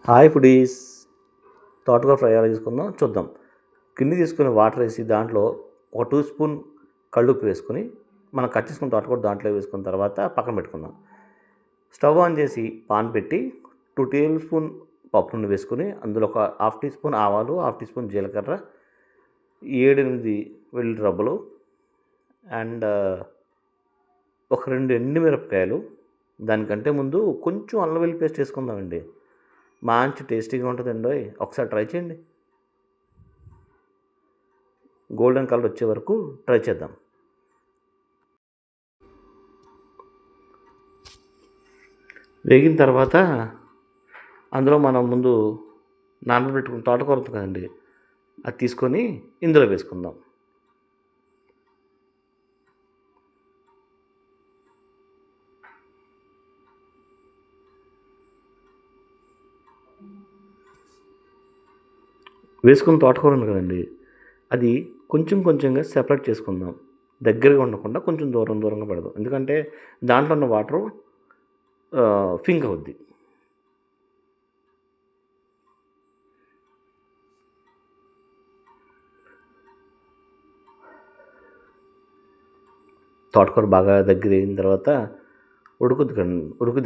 Hi foodies, తోటకూర fry ఎలా చేసుకుందాం చూద్దాం. గిన్నె తీసుకుని వాటర్ వేసి దాంట్లో ఒక 2 స్పూన్ కళ్ళుప్పు వేసుకొని మనం కట్ చేసుకున్న తోటకూర దాంట్లో వేసుకున్న తర్వాత పక్కన పెట్టుకుందాం. స్టవ్ ఆన్ చేసి పాన్ పెట్టి 2 టేబుల్ స్పూన్ పప్పు నూనె వేసుకుని అందులో ఒక హాఫ్ టీ స్పూన్ ఆవాలు, హాఫ్ టీ స్పూన్ జీలకర్ర, 7-8 వెల్లుల్లి రబ్బలు అండ్ ఒక 2 ఎండుమిరపకాయలు. దానికంటే ముందు కొంచెం అల్లం వెల్లుల్లి పేస్ట్ వేసుకుందామండి. మంచి టేస్టీగా ఉంటుందండి. ఒకసారి ట్రై చేయండి. గోల్డెన్ కలర్ వచ్చే వరకు ట్రై చేద్దాం. వేగిన తర్వాత అందులో మనం ముందు నానబెట్టుకున్న తోటకూర ఉంది కదండి, అది తీసుకొని ఇందులో వేసుకుందాం. వేసుకున్న తోటకూర ఉంది కదండి, అది కొంచెం కొంచెంగా సెపరేట్ చేసుకుందాం. దగ్గరగా ఉండకుండా కొంచెం దూరంగా పెడదాం. ఎందుకంటే దాంట్లో ఉన్న వాటరు ఫింక్ అవుద్ది. తోటకూర బాగా దగ్గర అయిన తర్వాత ఉడుకు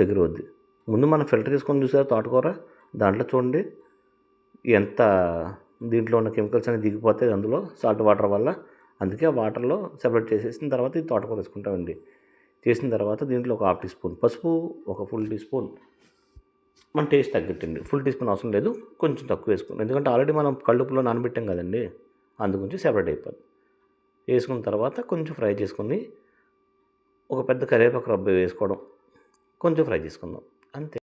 దగ్గర వద్ది. ముందు మనం ఫిల్టర్ చేసుకొని చూసారా తోటకూర, దాంట్లో చూడండి ఎంత దీంట్లో ఉన్న కెమికల్స్ అనేవి దిగిపోతాయి అందులో సాల్ట్ వాటర్ వల్ల. అందుకే ఆ వాటర్లో సెపరేట్ చేసేసిన తర్వాత ఈ తోటకూర వేసుకుంటామండి. చేసిన తర్వాత దీంట్లో ఒక హాఫ్ టీ స్పూన్ పసుపు, ఒక ఫుల్ టీ స్పూన్ మన టేస్ట్ తగ్గట్టండి. ఫుల్ టీ స్పూన్ అవసరం లేదు, కొంచెం తక్కువ వేసుకోండి. ఎందుకంటే ఆల్రెడీ మనం కళ్ళుప్పులో నానబెట్టాం కదండి, అందుగురించి సెపరేట్ అయిపోద్ది. వేసుకున్న తర్వాత కొంచెం ఫ్రై చేసుకుని ఒక పెద్ద కరివేపాకు రబ్బ వేసుకోవడం, కొంచెం ఫ్రై చేసుకుందాం, అంతే.